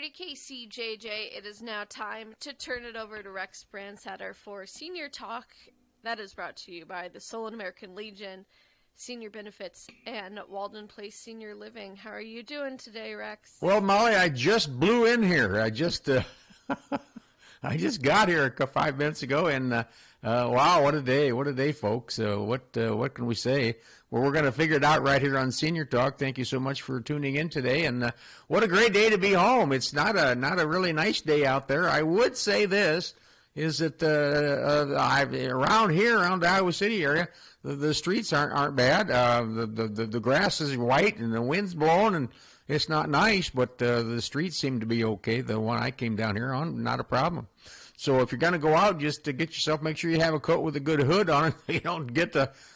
to KCJJ. It is now time to turn it over to Rex Brandstatter for Senior Talk. That is brought to you by the Solon American Legion, Senior Benefits, and Walden Place Senior Living. How are you doing today, Rex? Well, Molly, I just blew in here. I just got here 5 minutes ago, and wow, what a day, folks. What can we say? Well, we're going to figure it out right here on Senior Talk. Thank you so much for tuning in today, and what a great day to be home. It's not a really nice day out there. I would say this is that around here, around the Iowa City area, the streets aren't bad. The grass is white and the wind's blowing, and it's not nice, but the streets seem to be okay. The one I came down here on, not a problem. So if you're going to go out, just to get yourself, make sure you have a coat with a good hood on it. You don't get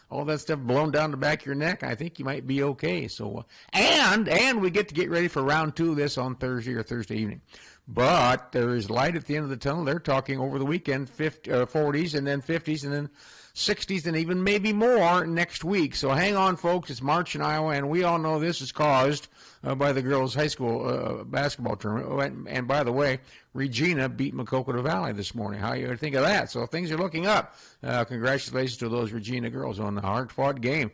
all that stuff blown down the back of your neck. I think you might be okay. So and we get to get ready for round 2 of this on Thursday or Thursday evening. But there is light at the end of the tunnel. They're talking over the weekend, 40s and then 50s and then 60s and even maybe more next week. So hang on, folks. It's March in Iowa, and we all know this is caused by the girls' high school basketball tournament. And by the way, Regina beat Maquoketa Valley this morning. How you think of that? So things are looking up. Congratulations to those Regina girls on the hard-fought game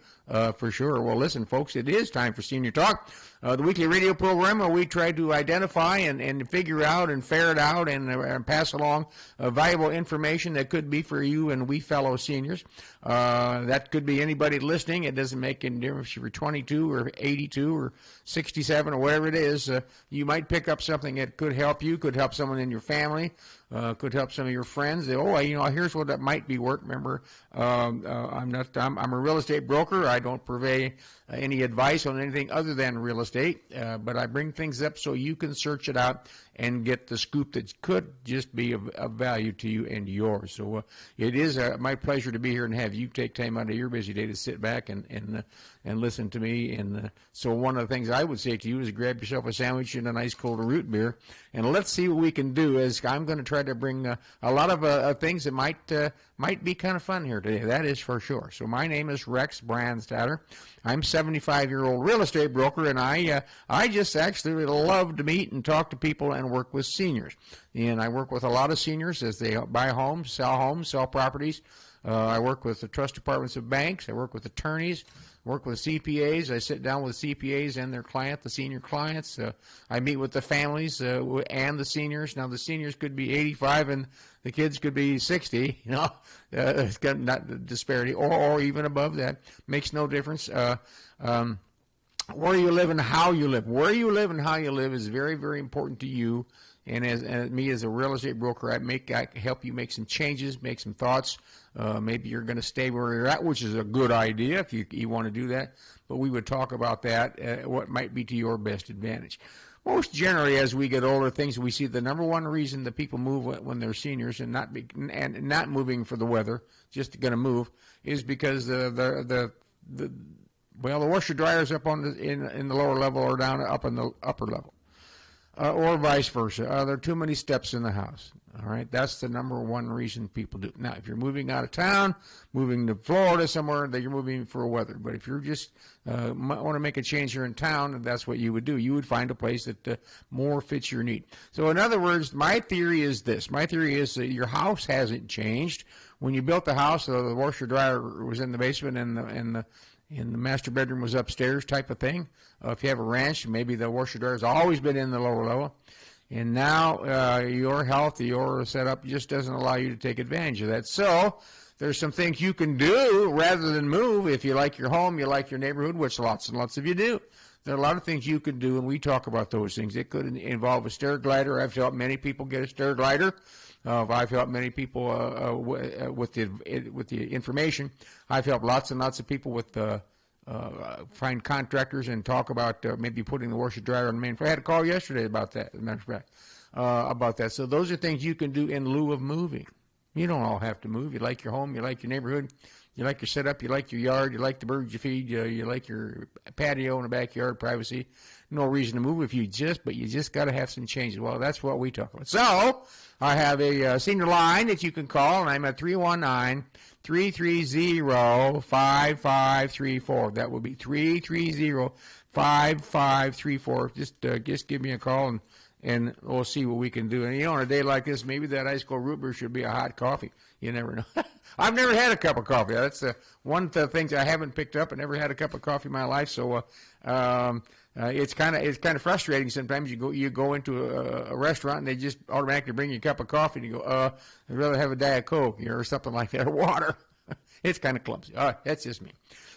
for sure. Well, listen, folks, it is time for Senior Talk, the weekly radio program where we try to identify and figure out and ferret out and pass along valuable information that could be for you and we fellow seniors. That could be anybody listening. It doesn't make any difference if you're 22 or 82 or 67 or whatever it is. You might pick up something that could help you, could help someone in your family, could help some of your friends. Here's what that might be worth. Remember, I'm a real estate broker. I don't purvey any advice on anything other than real estate, but I bring things up so you can search it out and get the scoop that could just be of value to you and yours. So it is my pleasure to be here and have you take time out of your busy day to sit back and listen to me. And so one of the things I would say to you is grab yourself a sandwich and a nice cold root beer, and let's see what we can do. As I'm going to try to bring a lot of things that might be kind of fun here today. That is for sure. So my name is Rex Brandstatter. I'm 75-year-old real estate broker, and I just actually love to meet and talk to people and work with seniors. And I work with a lot of seniors as they buy homes, sell properties. I work with the trust departments of banks. I work with attorneys, work with CPAs. I sit down with CPAs and their client, the senior clients. I meet with the families and the seniors. Now, the seniors could be 85 and the kids could be 60, it's got not the disparity, or even above that. Makes no difference. Where you live and how you live. Where you live and how you live is very, very important to you. And as me as a real estate broker, I help you make some changes, make some thoughts. Maybe you're going to stay where you're at, which is a good idea if you want to do that. But we would talk about that, what might be to your best advantage. Most generally, as we get older, things we see the number one reason that people move when they're seniors and not moving for the weather, just going to move, is because the washer dryer's up in the lower level or down up in the upper level. Or vice versa. There are too many steps in the house. All right, that's the number one reason people do. Now, if you're moving out of town, moving to Florida somewhere, then you're moving for weather. But if you're just want to make a change here in town, that's what you would do. You would find a place that more fits your need. So, in other words, my theory is this. My theory is that your house hasn't changed. When you built the house, the washer dryer was in the basement and the master bedroom was upstairs type of thing. If you have a ranch, maybe the washer dryer has always been in the lower level. And now your health, your setup just doesn't allow you to take advantage of that. So there's some things you can do rather than move. If you like your home, you like your neighborhood, which lots and lots of you do. There are a lot of things you can do, and we talk about those things. It could involve a stair glider. I've helped many people get a stair glider. I've helped many people with the information. I've helped lots and lots of people with find contractors and talk about maybe putting the washer dryer on the main. I had a call yesterday about that, as a matter of fact, about that. So those are things you can do in lieu of moving. You don't all have to move. You like your home, you like your neighborhood, you like your setup, you like your yard, you like the birds you feed, you like your patio in the backyard, privacy. No reason to move but you just got to have some changes. Well, that's what we talk about. So I have a senior line that you can call, and I'm at 319-330-5534. That would be 330-5534. Just give me a call and we'll see what we can do. And, on a day like this, maybe that ice cold root beer should be a hot coffee. You never know. I've never had a cup of coffee. That's one of the things I haven't picked up. I never had a cup of coffee in my life, so it's kind of frustrating sometimes. You go into a restaurant and they just automatically bring you a cup of coffee and you go, I'd rather have a Diet Coke, or something like that, or water. It's kind of clumsy. That's just me.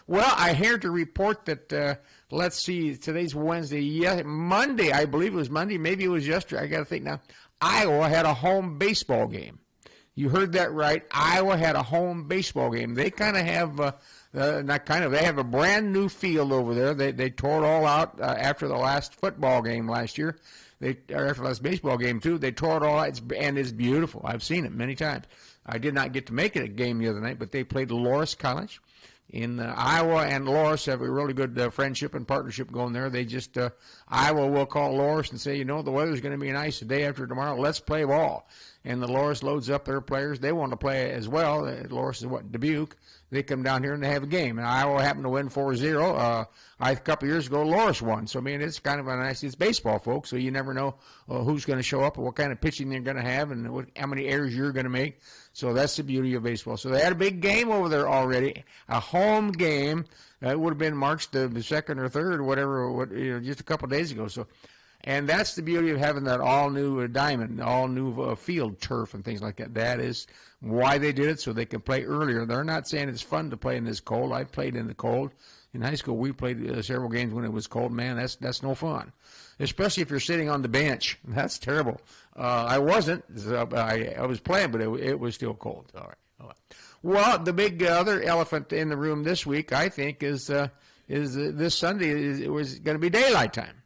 Well, I hear to report that, let's see, today's Wednesday. Yeah, Monday, I believe it was Monday. Maybe it was yesterday. I got to think now. Iowa had a home baseball game. You heard that right. Iowa had a home baseball game. They kind of have, they have a brand new field over there. They tore it all out after the last football game last year. After the last baseball game, too. They tore it all out, and it's beautiful. I've seen it many times. I did not get to make it a game the other night, but they played Loras College. In Iowa and Loras have a really good friendship and partnership going there. They just, Iowa will call Loras and say, the weather's going to be nice the day after tomorrow. Let's play ball. And the Loras loads up their players. They want to play as well. Loras is Dubuque. They come down here and they have a game. And Iowa happened to win 4-0. A couple of years ago, Loras won. So, it's kind of it's baseball, folks. So you never know who's going to show up or what kind of pitching they're going to have and how many errors you're going to make. So that's the beauty of baseball. So they had a big game over there already, a home game. It would have been March the 2nd or 3rd or whatever, just a couple of days ago. So, and that's the beauty of having that all-new diamond, all-new field turf and things like that. That is why they did it, so they can play earlier. They're not saying it's fun to play in this cold. I played in the cold. In high school, we played several games when it was cold. Man, that's no fun, especially if you're sitting on the bench. That's terrible. I wasn't. I was playing, but it was still cold. All right. Well, the big other elephant in the room this week, I think, is this Sunday. It was going to be daylight time.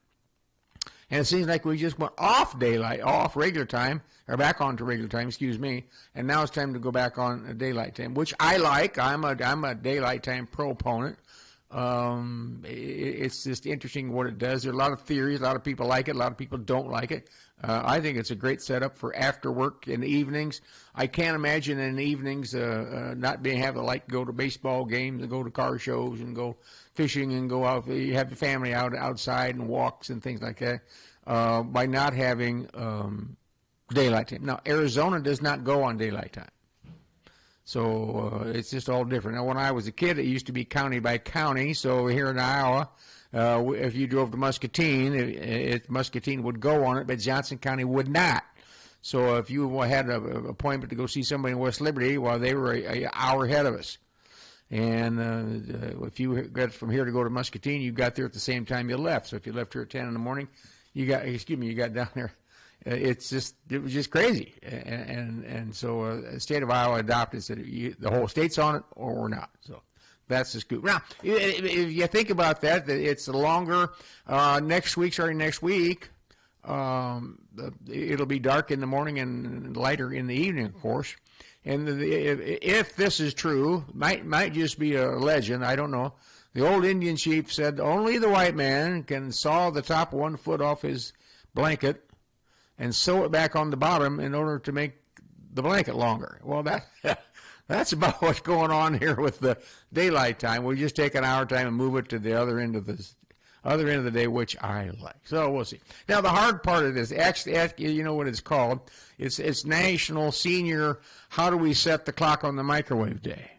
And it seems like we just went off regular time, or back onto regular time, and now it's time to go back on daylight time, which I like. I'm a daylight time proponent. It's just interesting what it does. There are a lot of theories. A lot of people like it. A lot of people don't like it. I think it's a great setup for after work in the evenings. I can't imagine in the evenings not having to go to baseball games and go to car shows and go fishing and go out. You have the family outside and walks and things like that by not having daylight time. Now, Arizona does not go on daylight time. So it's just all different. Now, when I was a kid, it used to be county by county. So here in Iowa, if you drove to Muscatine, Muscatine would go on it, but Johnson County would not. So if you had an appointment to go see somebody in West Liberty, they were an hour ahead of us. And if you got from here to go to Muscatine, you got there at the same time you left. So if you left here at 10 in the morning, you got down there. It was just crazy. And so the state of Iowa adopted, said the whole state's on it or we're not. So that's the scoop. Now, if you think about that, it's longer. Starting next week, it'll be dark in the morning and lighter in the evening, of course. And if this is true, might just be a legend. I don't know. The old Indian chief said only the white man can saw the top 1 foot off his blanket and sew it back on the bottom in order to make the blanket longer. Well, that's about what's going on here with the daylight time. We just take an hour time and move it to the other end of the day, which I like. So we'll see. Now, the hard part of this, actually, you know what it's called? It's National Senior How Do We Set the Clock on the Microwave Day.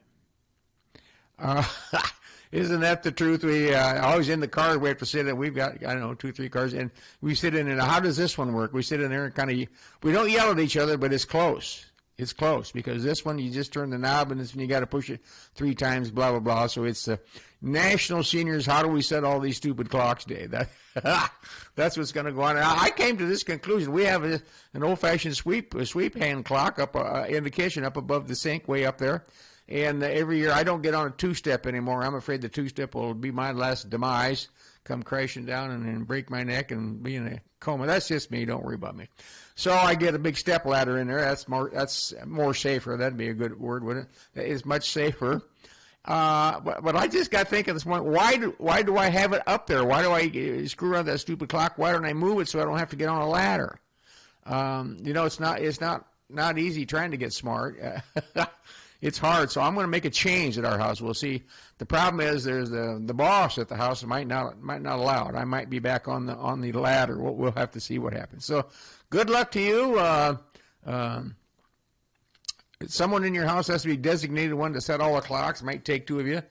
Isn't that the truth? We always in the car, we have to sit in. We've got, 2, 3 cars, and we sit in. And how does this one work? We sit in there and we don't yell at each other, but it's close. It's close because this one you just turn the knob, and this one you got to push it 3 times. Blah blah blah. So it's the National Seniors How Do We Set All These Stupid Clocks Day. That's what's going to go on. I came to this conclusion. We have an old-fashioned sweep hand clock up in the kitchen, up above the sink, way up there. And every year I don't get on a 2-step anymore. I'm afraid the 2-step will be my last demise, come crashing down and break my neck and be in a coma. That's just me. Don't worry about me. So I get a big step ladder in there. That's more safer. That'd be a good word, wouldn't it? That is much safer. But I just got thinking this morning, why do I have it up there? Why do I screw around that stupid clock? Why don't I move it so I don't have to get on a ladder? It's not easy trying to get smart. it's hard. So I'm going to make a change at our house. We'll see. The problem is there's the boss at the house might not allow it. I might be back on the ladder. We'll have to see what happens. So good luck to you. Someone in your house has to be designated one to set all the clocks. It might take two of you,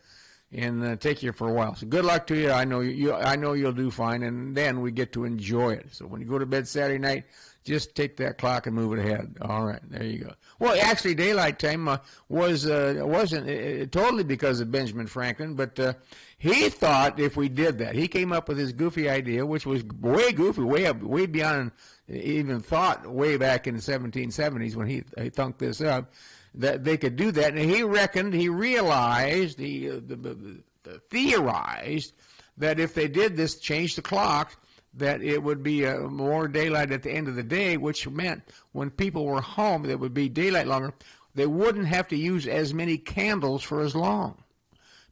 and take you for a while. So good luck to you. I know you'll do fine, and then we get to enjoy it. So when you go to bed Saturday night, just take that clock and move it ahead. All right, there you go. Well, actually, daylight time wasn't totally because of Benjamin Franklin, but he thought if we did that, he came up with his goofy idea, which was way goofy, way beyond even thought way back in the 1770s when he thunk this up, that they could do that. And he realized, theorized that if they did this, change the clock, that it would be more daylight at the end of the day, which meant when people were home, there would be daylight longer. They wouldn't have to use as many candles for as long,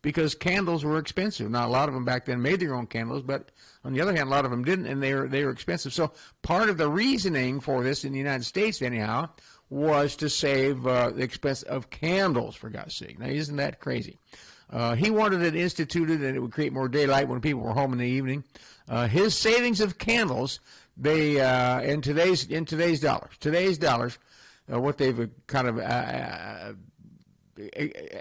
because candles were expensive. Now, a lot of them back then made their own candles, but on the other hand, a lot of them didn't, and they were expensive. So part of the reasoning for this in the United States, anyhow, was to save the expense of candles, for God's sake. Now, isn't that crazy? He wanted it instituted, and it would create more daylight when people were home in the evening. His savings of candles, they in today's dollars, what they've kind of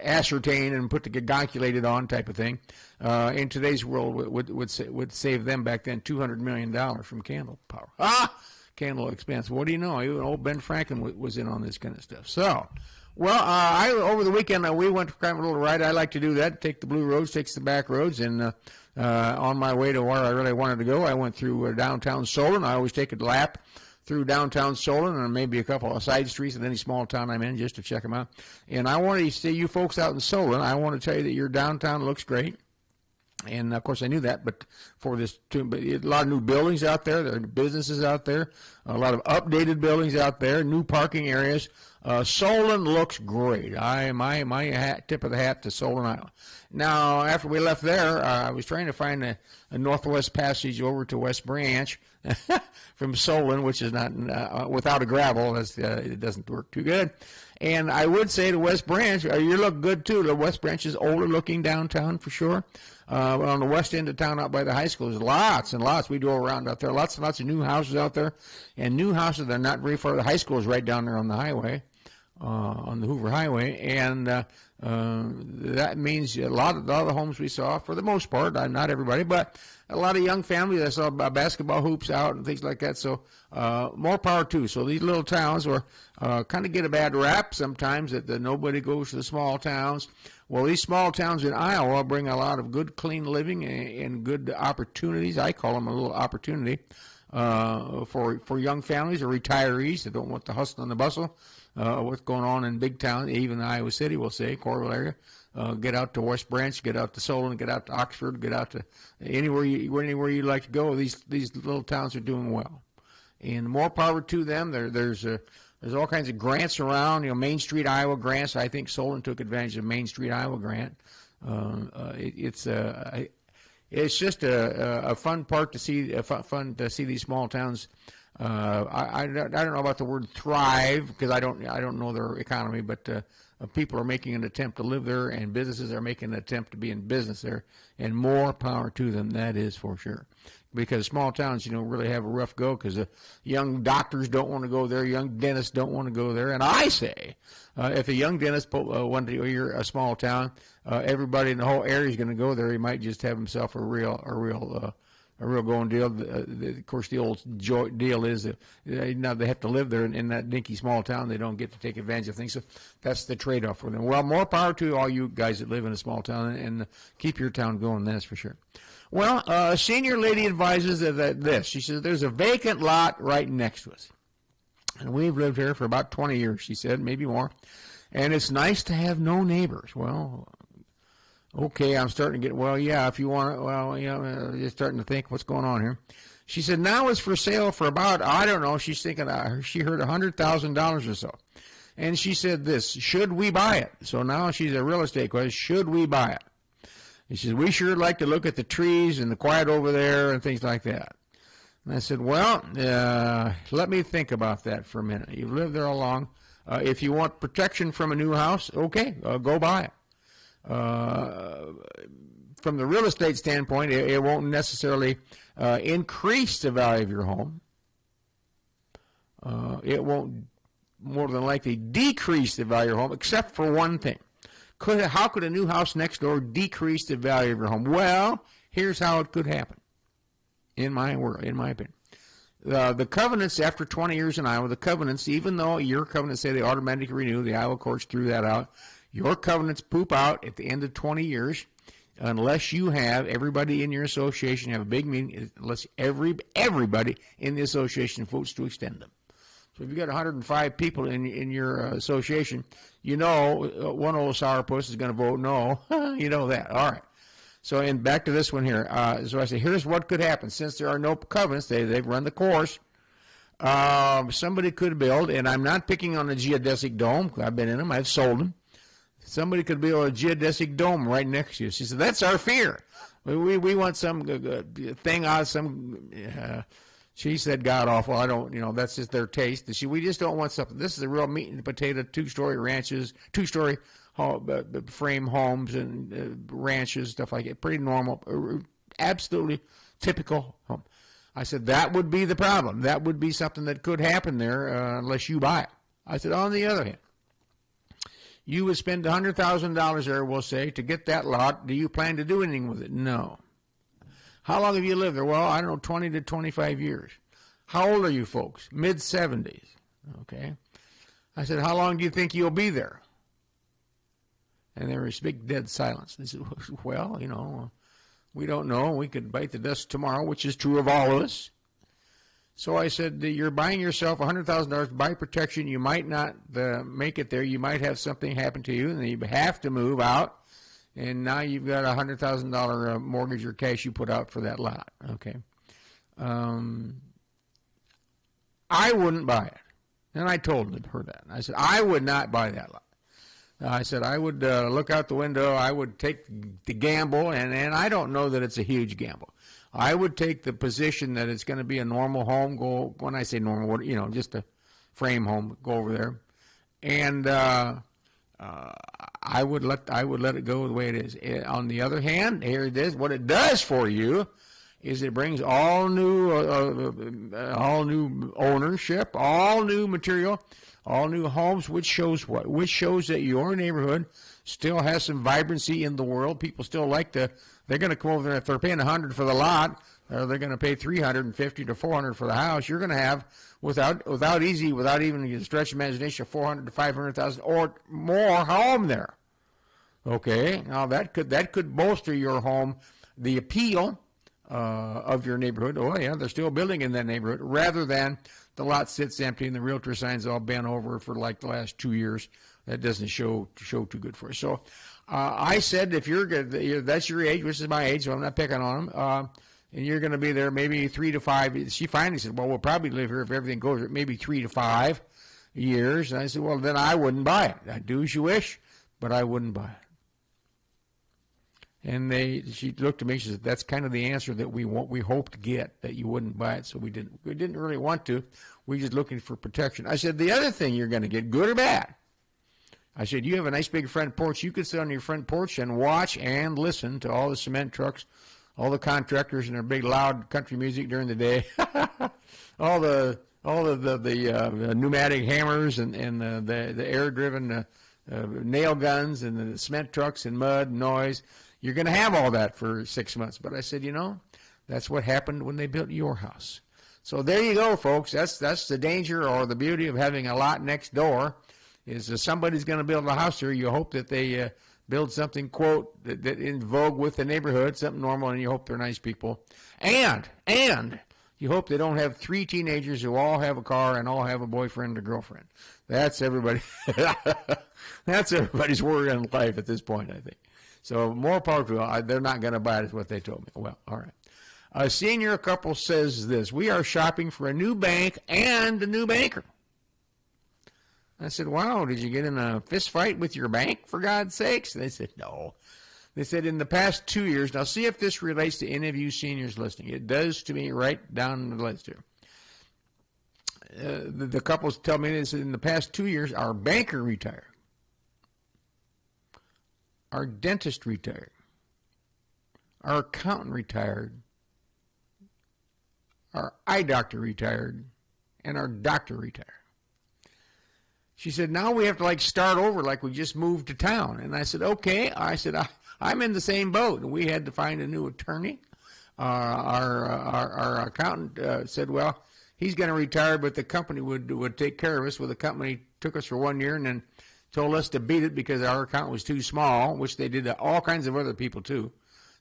ascertained and calculated on type of thing, in today's world would save them back then $200 million from candle power. Candle expense. What do you know? Even old Ben Franklin was in on this kind of stuff. So, well, over the weekend we went for kind of a little ride. I like to do that. Take the blue roads, takes the back roads, and on my way to where I really wanted to go, I went through downtown Solon. I always take a lap through downtown Solon and maybe a couple of side streets in any small town I'm in just to check them out. And I want to see you folks out in Solon. I want to tell you that your downtown looks great. And, of course, I knew that, but for this, but a lot of new buildings out there. There are businesses out there, a lot of updated buildings out there, new parking areas. Solon looks great. My tip of the hat to Solon, Iowa. Now, after we left there, I was trying to find a northwest passage over to West Branch from Solon, which is not without a gravel. It doesn't work too good. And I would say to West Branch, you look good too. The West Branch is older looking downtown for sure. On the west end of town out by the high school, there's lots and lots. We drove around out there. Lots and lots of new houses out there. And new houses that are not very far. The high school is right down there on the highway, on the Hoover Highway. And that means a lot of the homes we saw, for the most part, not everybody, but a lot of young families. I saw basketball hoops out and things like that. So more power too. So these little towns were kind of get a bad rap sometimes, that nobody goes to the small towns. Well, these small towns in Iowa bring a lot of good, clean living and good opportunities. I call them a little opportunity for young families or retirees that don't want the hustle and the bustle. What's going on in big town, even Iowa City, we'll say, Coralville area. Get out to West Branch, get out to Solon, get out to Oxford, get out to anywhere you like to go. These little towns are doing well, and more power to them. There's all kinds of grants around, Main Street Iowa grants. I think Solon took advantage of Main Street Iowa grant. It's just a fun part to see. Fun to see these small towns. I don't know about the word thrive, because I don't know their economy, but people are making an attempt to live there, and businesses are making an attempt to be in business there, and more power to them. That is for sure. Because small towns, really have a rough go, because young doctors don't want to go there, young dentists don't want to go there. And I say, if a young dentist wanted to go to a small town, everybody in the whole area is going to go there. He might just have himself a real going deal. Of course, the old deal is that now they have to live there in that dinky small town. They don't get to take advantage of things. So that's the trade-off for them. Well, more power to all you guys that live in a small town, and keep your town going. That's for sure. Well, a senior lady advises that this. She says, there's a vacant lot right next to us. And we've lived here for about 20 years, she said, maybe more. And it's nice to have no neighbors. Well, okay, I'm starting to get, if you want, you're starting to think, what's going on here? She said, now it's for sale for about, I don't know, she's thinking, she heard $100,000 or so. And she said this, should we buy it? So now she's a real estate question, should we buy it? He says, we sure like to look at the trees and the quiet over there and things like that. And I said, well, let me think about that for a minute. You've lived there a long If you want protection from a new house, okay, go buy it. From the real estate standpoint, it won't necessarily increase the value of your home. It won't more than likely decrease the value of your home, except for one thing. How could a new house next door decrease the value of your home? Well, here's how it could happen, in my opinion. The covenants after 20 years in Iowa, the covenants, even though your covenants say they automatically renew, the Iowa courts threw that out. Your covenants poop out at the end of 20 years unless you have everybody in your association have a big meeting, unless everybody in the association votes to extend them. So if you've got 105 people in your association, you know one old sourpuss is going to vote no. You know that. All right. So, and back to this one here. So I say, here's what could happen. Since there are no covenants, they've run the course. Somebody could build, and I'm not picking on a geodesic dome. I've been in them. I've sold them. Somebody could build a geodesic dome right next to you. She said, that's our fear. We want some thing on some... she said, God awful. I don't, that's just their taste. We just don't want something. This is a real meat and potato, two-story ranches, two-story frame homes and ranches, stuff like that. Pretty normal, absolutely typical home. I said, that would be the problem. That would be something that could happen there unless you buy it. I said, on the other hand, you would spend $100,000 there, we'll say, to get that lot. Do you plan to do anything with it? No. How long have you lived there? Well, I don't know, 20 to 25 years. How old are you folks? Mid-70s. Okay. I said, how long do you think you'll be there? And there was big dead silence. They said, well, we don't know. We could bite the dust tomorrow, which is true of all of us. So I said, you're buying yourself $100,000 to buy protection. You might not make it there. You might have something happen to you, and then you have to move out. And now you've got a $100,000 mortgage or cash you put out for that lot. Okay. I wouldn't buy it. And I told her that. I said, I would not buy that lot. I said, I would look out the window. I would take the gamble, and I don't know that it's a huge gamble. I would take the position that it's going to be a normal home. When I say normal, just a frame home, go over there. And I would let it go the way it is. On the other hand, here it is. What it does for you is it brings all new ownership, all new material, all new homes, which shows what? Which shows that your neighborhood still has some vibrancy in the world. People still they're going to come over there. If they're paying $100 for the lot, they're going to pay $350 to $400 for the house. You're going to have, without even a stretch of imagination, $400,000 to $500,000 or more home there. Okay, now that could bolster your home, the appeal of your neighborhood. Oh yeah, they're still building in that neighborhood, rather than the lot sits empty and the realtor signs all bent over for like the last 2 years. That doesn't show too good for us. So I said, if that's your age, which is my age, so I'm not picking on them, and you're going to be there maybe 3 to 5. She finally said, well, we'll probably live here if everything goes maybe 3 to 5 years. And I said, well, then I wouldn't buy it. I'd do as you wish, but I wouldn't buy it. And she looked at me. She said, "That's kind of the answer that we hoped to get, that you wouldn't buy it." So we didn't really want to. We're just looking for protection. I said, "The other thing you're going to get, good or bad." I said, "You have a nice big front porch. You could sit on your front porch and watch and listen to all the cement trucks, all the contractors and their big loud country music during the day, all the pneumatic hammers and the air-driven nail guns and the cement trucks and mud and noise. You're going to have all that for 6 months." But I said, that's what happened when they built your house. So there you go, folks. That's the danger or the beauty of having a lot next door, is if somebody's going to build a house here, you hope that they build something, quote, that in vogue with the neighborhood, something normal, and you hope they're nice people. And you hope they don't have 3 teenagers who all have a car and all have a boyfriend or girlfriend. That's everybody. That's everybody's worry in life at this point, I think. So more power to them. They're not going to buy it, is what they told me. Well, all right. A senior couple says this: "We are shopping for a new bank and a new banker." I said, "Wow, did you get in a fist fight with your bank, for God's sakes?" They said, "No." They said, "In the past 2 years," now see if this relates to any of you seniors listening. It does to me right down the list here. the couples tell me this, in the past 2 years, our banker retired. Our dentist retired. Our accountant retired. Our eye doctor retired. And our doctor retired. She said, now we have to like start over like we just moved to town. And I said, okay. I said, I'm in the same boat. And we had to find a new attorney. Our accountant said, well, he's going to retire, but the company would take care of us. Well, the company took us for 1 year and then told us to beat it because our account was too small, which they did to all kinds of other people too.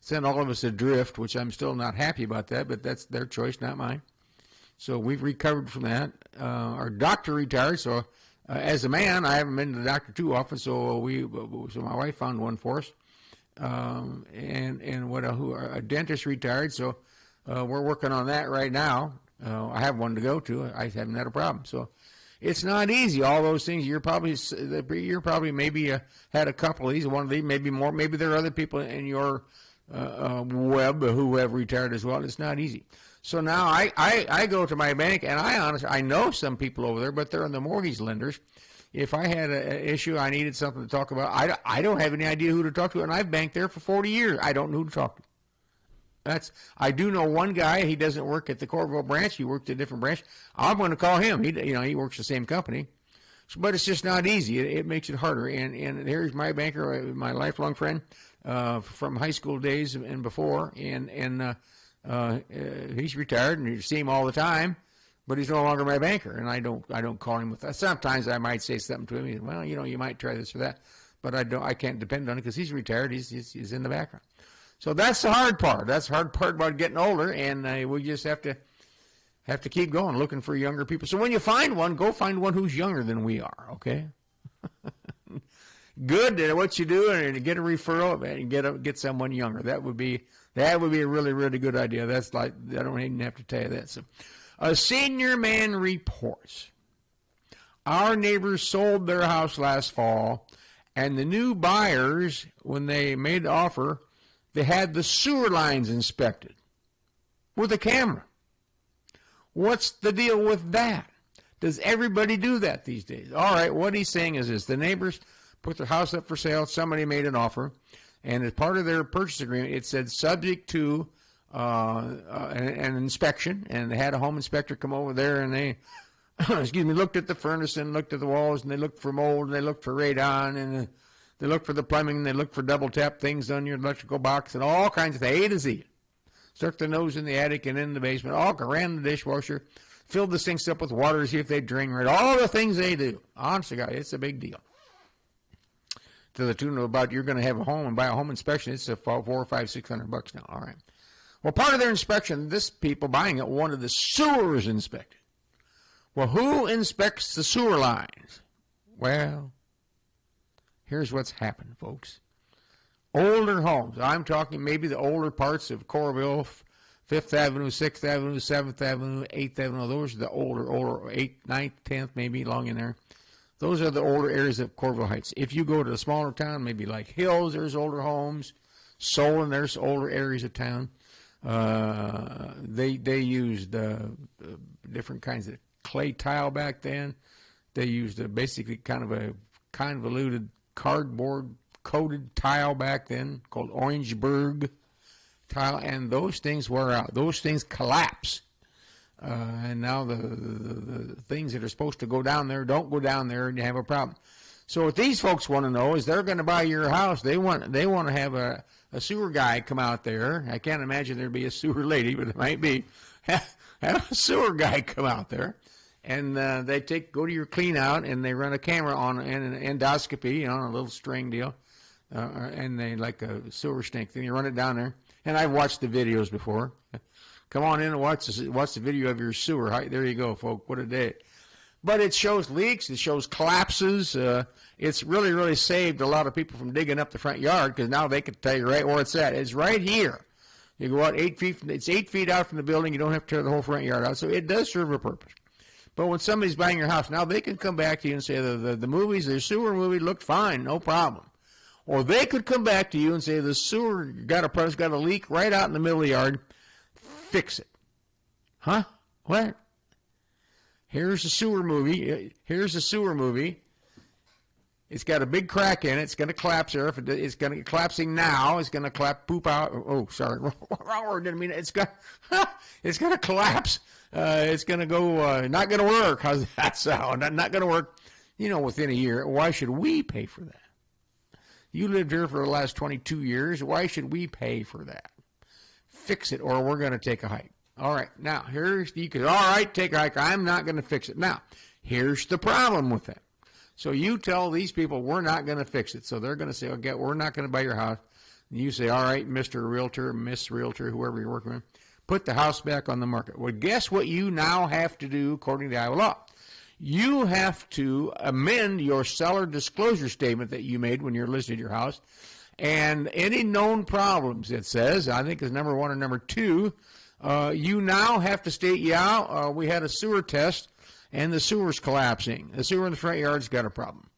Sent all of us adrift, which I'm still not happy about that, but that's their choice, not mine. So we've recovered from that. Our doctor retired, so as a man, I haven't been to the doctor too often, so my wife found one for us. A dentist retired, so we're working on that right now. I have one to go to. I haven't had a problem, so it's not easy. All those things you're probably maybe had a couple of these, one of these, maybe more. Maybe there are other people in your web who have retired as well. It's not easy. So now I go to my bank, and I know some people over there, but they're in the mortgage lenders. If I had an issue, I needed something to talk about, I don't have any idea who to talk to, and I've banked there for 40 years. I don't know who to talk to. I do know one guy. He doesn't work at the Coralville branch. He worked at a different branch. I'm going to call him. He works the same company, but it's just not easy. It makes it harder. And here's my banker, my lifelong friend from high school days and before, and he's retired, and you see him all the time. But he's no longer my banker, and I don't call him with that. Sometimes I might say something to him. He, well, you might try this or that, but I can't depend on it because he's retired. He's in the background. So that's the hard part. That's the hard part about getting older, and we just have to keep going, looking for younger people. So when you find one, go find one who's younger than we are. Okay. Good at what you do, and get a referral and get someone younger. That would be a really, really good idea. That's like, I don't even have to tell you that. So. A senior man reports, our neighbors sold their house last fall, and the new buyers, when they made the offer, they had the sewer lines inspected with a camera. What's the deal with that? Does everybody do that these days? All right, what he's saying is this. The neighbors put their house up for sale. Somebody made an offer, and as part of their purchase agreement, it said subject to an inspection, and they had a home inspector come over there, and they looked at the furnace and looked at the walls, and they looked for mold, and they looked for radon, and they looked for the plumbing, and they looked for double tap things on your electrical box, and all kinds of things, A to Z. Stuck their nose in the attic and in the basement, ran the dishwasher, filled the sinks up with water to see if they drain right, all the things they do. Honest to God, it's a big deal. To the tune of about, you're going to have a home and buy a home inspection, it's $400, $500, $600 now. All right. Well, part of their inspection, this people buying it wanted the sewers inspected. Well, who inspects the sewer lines? Well, here's what's happened, folks. Older homes, I'm talking maybe the older parts of Coralville, 5th Avenue, 6th Avenue, 7th Avenue, 8th Avenue, those are the older, 8th, 9th, 10th, maybe along in there. Those are the older areas of Coralville Heights. If you go to a smaller town, maybe like Hills, there's older homes. Solon, there's older areas of town. They used different kinds of clay tile back then. They used basically kind of a convoluted cardboard coated tile back then called Orangeburg tile, and those things wear out. Those things collapse. And now the things that are supposed to go down there don't go down there, and you have a problem. So what these folks want to know is they're going to buy your house. They want to have a sewer guy come out there. I can't imagine there'd be a sewer lady, but it might be. Have a sewer guy come out there, and they go to your clean out, and they run a camera on and an endoscopy on a little string deal, and they like a sewer stink thing. You run it down there, and I've watched the videos before. Come on in and watch the video of your sewer. There you go, folks. What a day. But it shows leaks. It shows collapses. It's really, really saved a lot of people from digging up the front yard because now they can tell you right where it's at. It's right here. You go out 8 feet. It's 8 feet out from the building. You don't have to tear the whole front yard out. So it does serve a purpose. But when somebody's buying your house, now they can come back to you and say the sewer movie looked fine, no problem. Or they could come back to you and say the sewer got a leak right out in the middle of the yard. Fix it. Huh? What? Here's a sewer movie. Here's a sewer movie. It's got a big crack in it. It's going to collapse there. If it's going to collapsing now. It's going to poop out. Oh, sorry, wrong word. Didn't mean it. It's going to collapse. It's going to go. Not going to work. How's that sound? Not going to work. Within a year. Why should we pay for that? You lived here for the last 22 years. Why should we pay for that? Fix it, or we're going to take a hike. All right. Now you could. All right, take a hike. I'm not going to fix it. Now, here's the problem with that. So you tell these people we're not going to fix it. So they're going to say, okay, we're not going to buy your house. And you say, all right, Mr. Realtor, Miss Realtor, whoever you're working with, put the house back on the market. Well, guess what you now have to do according to Iowa law? You have to amend your seller disclosure statement that you made when you're listed your house. And any known problems, it says, I think is number 1 or number 2, you now have to state, we had a sewer test and the sewer's collapsing. The sewer in the front yard's got a problem.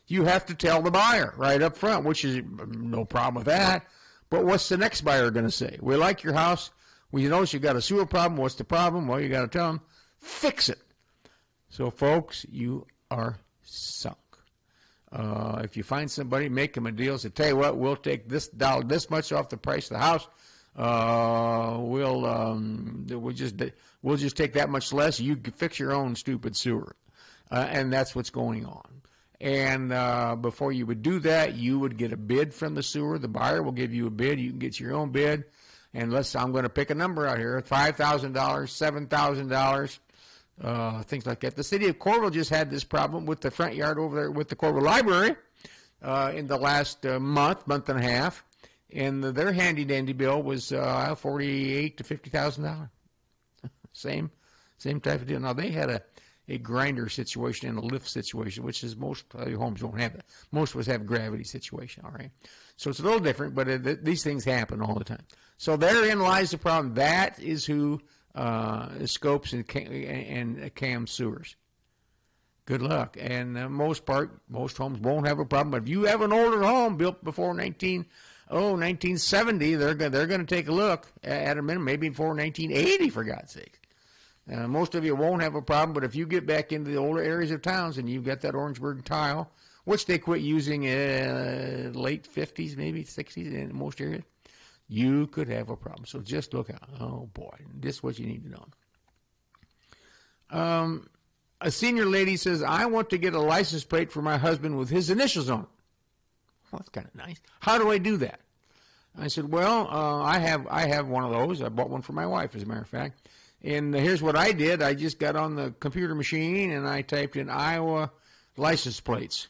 You have to tell the buyer right up front, which is no problem with that. But what's the next buyer going to say? We like your house. We notice you got a sewer problem. What's the problem? Well, you got to tell them, fix it. So, folks, you are sunk. If you find somebody, make them a deal. Say, tell you what, we'll take this much off the price of the house. We'll just take that much less. You can fix your own stupid sewer, and that's what's going on. And before you would do that, you would get a bid from the sewer. The buyer will give you a bid. You can get your own bid. And I'm going to pick a number out here: $5,000, $7,000. Things like that. The city of Coralville just had this problem with the front yard over there with the Coralville Library in the last month and a half, and their handy-dandy bill was $48,000 to $50,000. Same type of deal. Now, they had a grinder situation and a lift situation, which is most homes don't have that. Most of us have a gravity situation, all right? So it's a little different, but these things happen all the time. So therein lies the problem. That is who scopes and cam sewers. Good luck. And most homes won't have a problem. But if you have an older home built before 1970, they're going to take a look at a minimum, maybe before 1980, for God's sake. Most of you won't have a problem, but if you get back into the older areas of towns and you've got that Orangeburg tile, which they quit using late 50s, maybe 60s in most areas, you could have a problem. So just look out. Oh, boy. This is what you need to know. A senior lady says, I want to get a license plate for my husband with his initials on it. Well, that's kind of nice. How do I do that? I said, well, I have one of those. I bought one for my wife, as a matter of fact. And here's what I did. I just got on the computer machine, and I typed in Iowa license plates.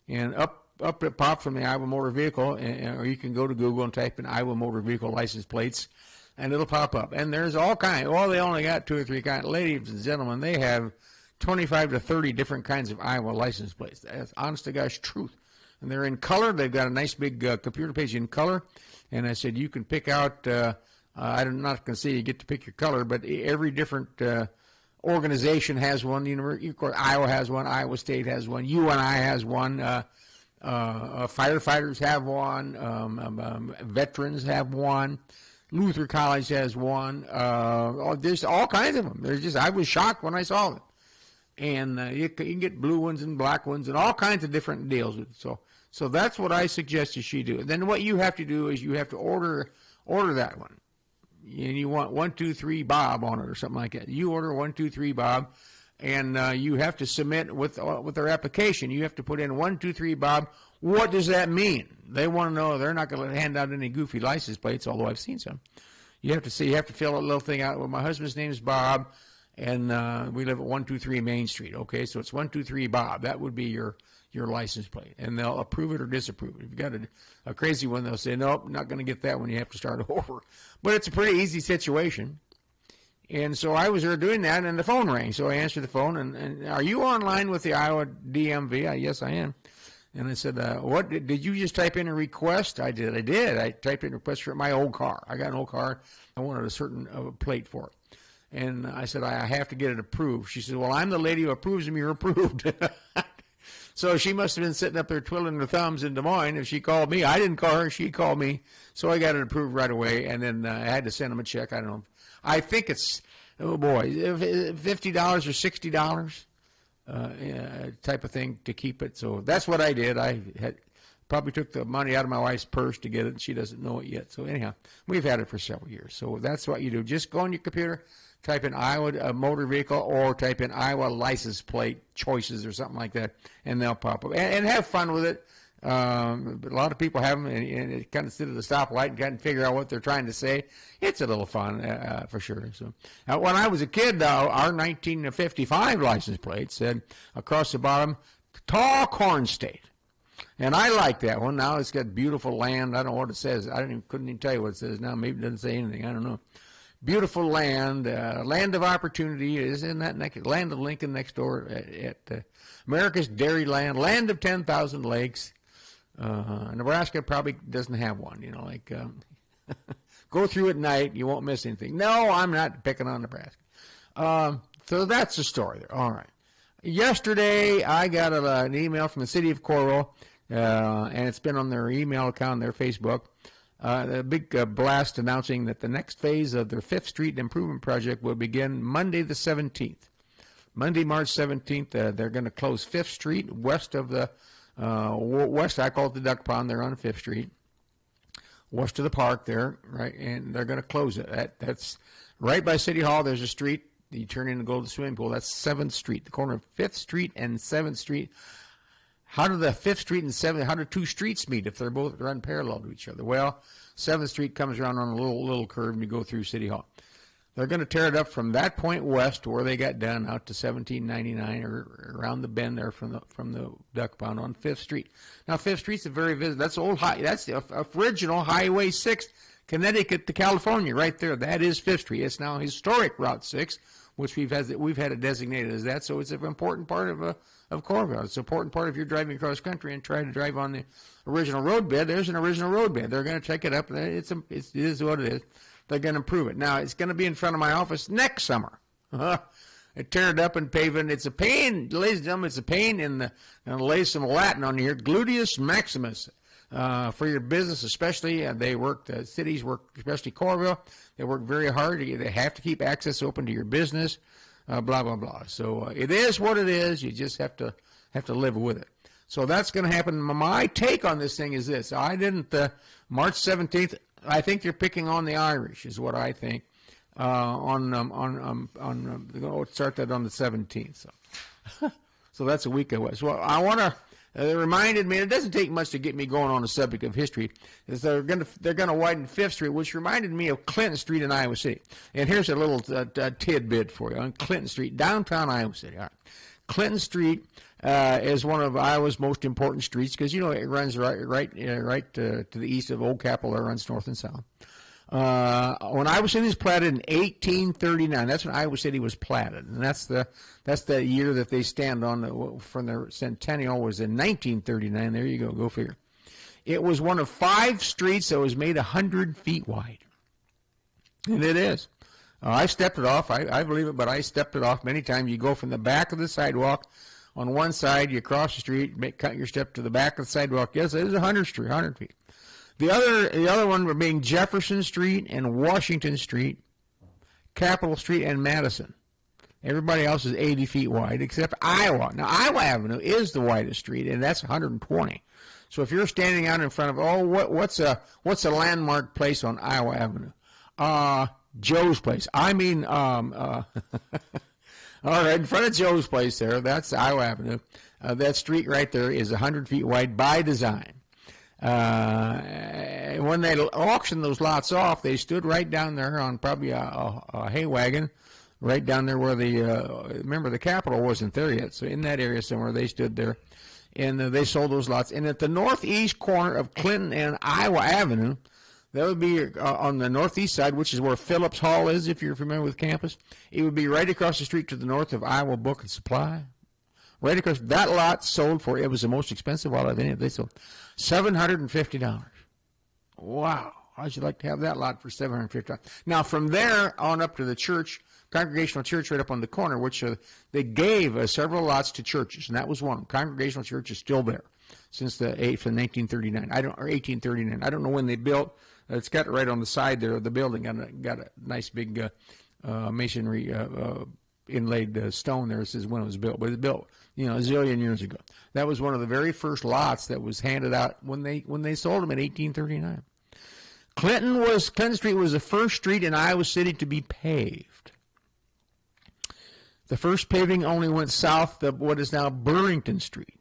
And up it popped from the Iowa Motor Vehicle, or you can go to Google and type in Iowa Motor Vehicle license plates, and it'll pop up. And there's all kinds. Well, they only got 2 or 3 kinds. Ladies and gentlemen, they have 25 to 30 different kinds of Iowa license plates. That's honest to gosh truth. And they're in color. They've got a nice big computer page in color. And I said, you can pick out, I'm not going to say you get to pick your color, but every different organization has one. Of course, Iowa has one. Iowa State has one. UNI has one. Firefighters have one. Veterans have one. Luther College has one. There's all kinds of them. I was shocked when I saw them. And you can get blue ones and black ones and all kinds of different deals. So that's what I suggested she do. And then what you have to do is you have to order that one. And you want 123 Bob on it or something like that. You order 123 Bob, and you have to submit with their application. You have to put in 123 Bob. What does that mean? They want to know. They're not going to hand out any goofy license plates, although I've seen some. You have to fill a little thing out. Well, my husband's name is Bob, and we live at 123 Main Street. Okay, so it's 123 Bob. That would be your license plate, and they'll approve it or disapprove it. If you've got a crazy one, they'll say, nope, not going to get that one. You have to start over. But it's a pretty easy situation. And so I was there doing that, and the phone rang. So I answered the phone, and are you online with the Iowa DMV? Yes, I am. And I said, what, did you just type in a request? I did. I typed in a request for my old car. I got an old car. I wanted a certain plate for it. And I said, I have to get it approved. She said, well, I'm the lady who approves them. You're approved. So she must have been sitting up there twiddling her thumbs in Des Moines. If she called me, I didn't call her. She called me. So I got it approved right away. And then I had to send them a check. I don't know. I think it's oh boy, $50 or $60 type of thing to keep it. So that's what I did. I had probably took the money out of my wife's purse to get it, and she doesn't know it yet. So anyhow, we've had it for several years. So that's what you do. Just go on your computer, type in Iowa motor vehicle, or type in Iowa license plate choices or something like that, and they'll pop up. And have fun with it. But a lot of people have them, and it kind of sit at the stoplight and kind of figure out what they're trying to say. It's a little fun, for sure. So, when I was a kid, our 1955 license plate said across the bottom, "Tall Corn State," and I like that one. Now it's got beautiful land. I don't know what it says. Couldn't even tell you what it says now. Maybe it doesn't say anything. I don't know. Beautiful land, land of opportunity. Isn't that next? Land of Lincoln next door at America's Dairy Land, land of 10,000 lakes. Nebraska probably doesn't have one, go through at night, you won't miss anything. No, I'm not picking on Nebraska. So that's the story there. All right. Yesterday, I got an email from the city of Coralville, and it's been on their email account, their Facebook, a big blast announcing that the next phase of their 5th Street Improvement Project will begin Monday the 17th. Monday, March 17th, they're going to close 5th Street west of the west, I call it the Duck Pond. They're on 5th Street, west of the park there, right? And they're going to close it. That's right by City Hall. There's a street. You turn in and go to the swimming pool. That's 7th Street, the corner of 5th Street and 7th Street. How do the 5th Street and 7th, how do two streets meet if they're both run parallel to each other? Well, 7th Street comes around on a little curve and you go through City Hall. They're going to tear it up from that point west where they got done out to 1799 or around the bend there from the Duck Pond on 5th Street. Now 5th Street's a very that's that's the original Highway 6, Connecticut to California right there. That is 5th Street. It's now historic Route 6, which we've had it designated as that. So it's an important part of Coralville. It's an important part if you're driving across country and trying to drive on the original roadbed. There's an original roadbed. They're going to check it up. It is what it is. They're going to improve it. Now, it's going to be in front of my office next summer. Tear it up and pave it. It's a pain, ladies and gentlemen, it's a pain I'm going to lay some Latin on here, gluteus maximus, for your business especially. Cities work, especially Coralville, they work very hard. They have to keep access open to your business, blah, blah, blah. So it is what it is. You just have to live with it. So that's going to happen. My take on this thing is this. I didn't, March 17th, I think they're picking on the Irish, is what I think. Start that on the 17th. So that's a week away. So I want to. It reminded me. It doesn't take much to get me going on the subject of history. Is they're going to widen 5th Street, which reminded me of Clinton Street in Iowa City. And here's a little tidbit for you on Clinton Street, downtown Iowa City. All right. Clinton Street is one of Iowa's most important streets because, it runs right to the east of Old Capitol. It runs north and south. When Iowa City was platted in 1839, that's when Iowa City was platted, and that's the year that they stand on from their centennial was in 1939. There you go figure. It was one of 5 streets that was made 100 feet wide, and it is. I stepped it off. I believe it, but I stepped it off many times. You go from the back of the sidewalk on one side, you cross the street, cut your step to the back of the sidewalk. Yes, it is 100 feet. The other one were being Jefferson Street and Washington Street, Capitol Street and Madison. Everybody else is 80 feet wide except Iowa. Now, Iowa Avenue is the widest street, and that's 120. So if you're standing out in front of, what's a landmark place on Iowa Avenue? Joe's Place. I mean, all right, in front of Joe's Place there, that's Iowa Avenue. That street right there is 100 feet wide by design. When they auctioned those lots off, they stood right down there on probably a hay wagon, right down there where remember the Capitol wasn't there yet, so in that area somewhere they stood there, and they sold those lots. And at the northeast corner of Clinton and Iowa Avenue, that would be on the northeast side, which is where Phillips Hall is, if you're familiar with campus. It would be right across the street to the north of Iowa Book and Supply. Right across, that lot sold for, it was the most expensive lot of any of them. They sold $750. Wow. How'd you like to have that lot for $750? Now, from there on up to the church, Congregational Church right up on the corner, which they gave several lots to churches, and that was one. Congregational Church is still there since from 1939, or 1839. I don't know when they built. It's got it right on the side there of the building. Got a nice big masonry inlaid stone there. It says when it was built, but it was built, a zillion years ago. That was one of the very first lots that was handed out when they sold them in 1839. Clinton Street was the first street in Iowa City to be paved. The first paving only went south of what is now Burlington Street.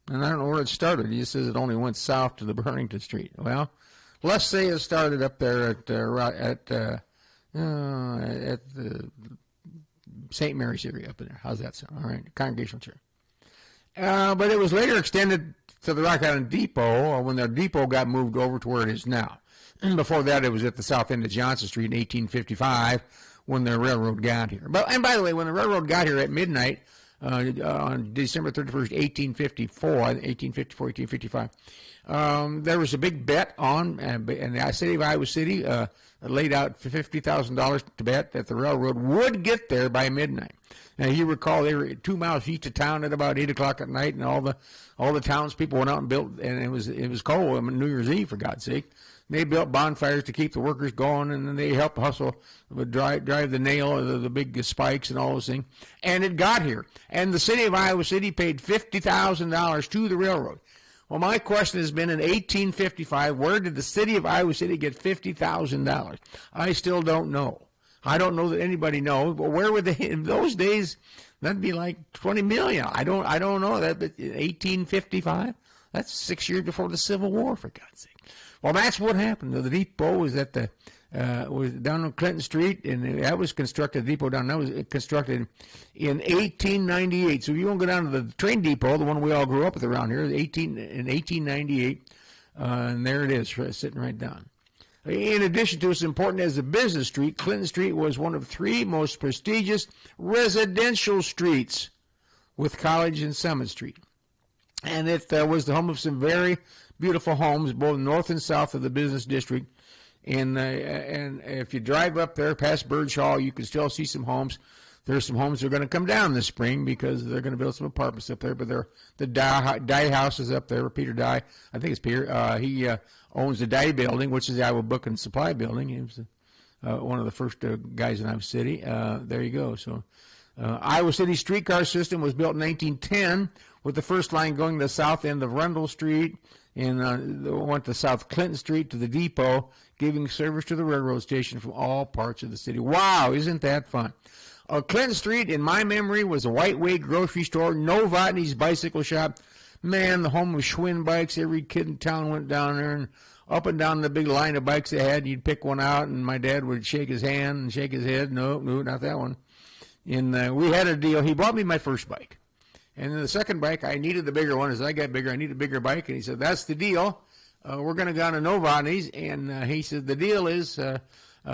And I don't know where it started. He says it only went south to the Burlington Street. Well, let's say it started up there at the St. Mary's area up in there. How's that sound? All right, Congregational Church. But it was later extended to the Rock Island Depot when their depot got moved over to where it is now. And before that, it was at the south end of Johnson Street in 1855 when the railroad got here. And by the way, when the railroad got here at midnight on December 31st, 1855, there was a big bet on, and the city of Iowa City laid out for $50,000 to bet that the railroad would get there by midnight. Now, you recall they were 2 miles east of town at about 8 o'clock at night, and all the townspeople went out and built, and it was cold on New Year's Eve, for God's sake. They built bonfires to keep the workers going, and then they helped hustle, drive the nail, the big spikes and all those things. And it got here. And the city of Iowa City paid $50,000 to the railroad. Well, my question has been, in 1855, where did the city of Iowa City get $50,000? I still don't know. I don't know that anybody knows, but where were they in those days? That'd be like $20 million. I don't know that, but 1855, that's 6 years before the Civil War, for God's sake. Well, that's what happened. The depot was was down on Clinton Street, and that was constructed. The depot down there was constructed in 1898. So if you want to go down to the train depot, the one we all grew up with around here, in 1898, and there it is, sitting right down. In addition to its importance as a business street, Clinton Street was one of 3 most prestigious residential streets, with College and Summit Street. And it was the home of some very beautiful homes, both north and south of the business district. And if you drive up there past Burge Hall, you can still see some homes. There's some homes that are going to come down this spring because they're going to build some apartments up there. But the Dye house is up there. Peter Dye, I think it's Peter. He owns the Dye building, which is the Iowa Book and Supply building. He was one of the first guys in Iowa City. There you go. So Iowa City streetcar system was built in 1910 with the first line going to the south end of Rundle Street and went to South Clinton Street to the depot, giving service to the railroad station from all parts of the city. Wow, isn't that fun? Clinton Street, in my memory, was a White Way grocery store, Novotny's bicycle shop. Man, the home of Schwinn bikes. Every kid in town went down there and up and down the big line of bikes they had. You'd pick one out, and my dad would shake his hand and shake his head. No, not that one. And we had a deal. He bought me my first bike. And then the second bike, I needed the bigger one. As I got bigger, I needed a bigger bike. And he said, that's the deal. We're going to go to Novotny's. And he said, the deal is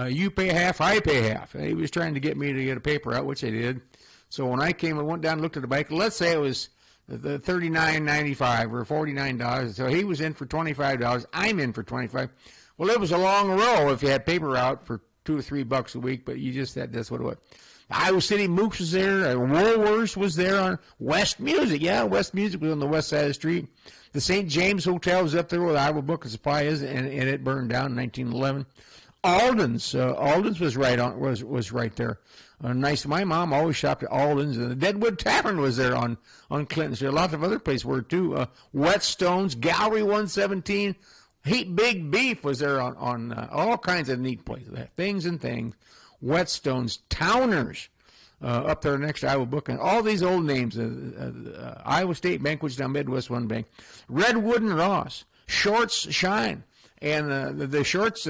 you pay half, I pay half. And he was trying to get me to get a paper out, which I did. So when I came and went down and looked at the bike, let's say it was the $39.95 or $49. So he was in for $25. I'm in for $25. Well, it was a long row if you had paper out for $2 or $3 a week, but you just said that's what it was. Iowa City Mooks was there. Woolworths was there on West Music. Yeah, West Music was on the west side of the street. The St. James Hotel was up there where the Iowa Book and Supply is, and it burned down in 1911. Alden's was right there. Nice. My mom always shopped at Alden's, and the Deadwood Tavern was there on Clinton Street. A lot of other places were too. Whetstone's, Gallery 117. Big Beef was there on all kinds of neat places. Things and things. Whetstone's, Towners, up there next to Iowa Book, and all these old names. Iowa State Bank, which is now Midwest One Bank. Redwood and Ross. Shorts Shine. And the Shorts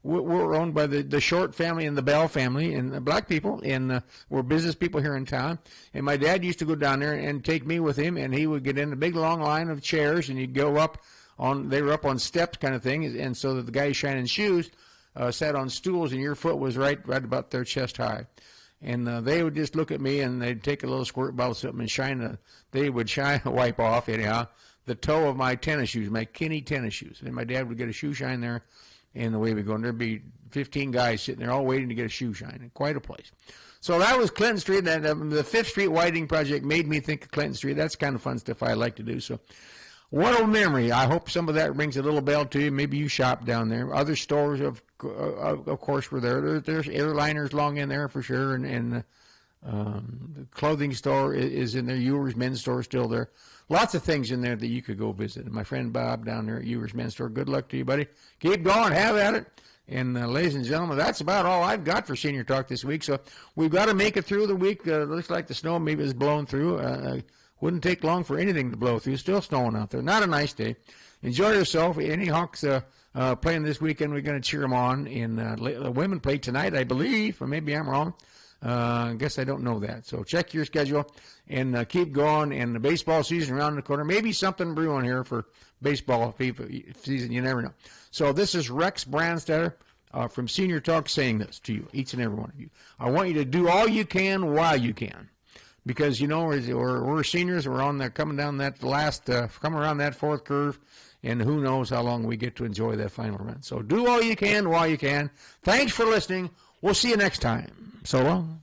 were owned by the Short family and the Bell family, and black people, and were business people here in town. And my dad used to go down there and take me with him, and he would get in a big long line of chairs, and you'd go up they were up on steps kind of thing, and so that the guys shining shoes sat on stools, and your foot was right about their chest high. And they would just look at me, and they'd take a little squirt bottle of something and wipe off anyhow, the toe of my tennis shoes, my Kinney tennis shoes. And my dad would get a shoe shine there, and away we go. And there'd be 15 guys sitting there all waiting to get a shoe shine. Quite a place. So that was Clinton Street. And the 5th Street widening project made me think of Clinton Street. That's kind of fun stuff I like to do. So what a memory. I hope some of that rings a little bell to you. Maybe you shop down there. Other stores, of of course, were there. There's airliners long in there for sure, and the clothing store is in there. Ewers Men's Store is still there. Lots of things in there that you could go visit. And my friend Bob down there at Ewers Men's Store, good luck to you, buddy. Keep going, have at it. And ladies and gentlemen, that's about all I've got for Senior Talk this week. So we've got to make it through the week. Looks like the snow maybe is blowing through. Wouldn't take long for anything to blow through. Still snowing out there. Not a nice day. Enjoy yourself. Any Hawks playing this weekend, we're going to cheer them on. And the women play tonight, I believe, or maybe I'm wrong. I guess I don't know that. So check your schedule and keep going. And the baseball season around the corner. Maybe something brewing here for baseball season. You never know. So this is Rex Brandstatter from Senior Talk saying this to you, each and every one of you. I want you to do all you can while you can. Because, you know, we're seniors. We're on there coming down that coming around that fourth curve. And who knows how long we get to enjoy that final run. So do all you can while you can. Thanks for listening. We'll see you next time. So long.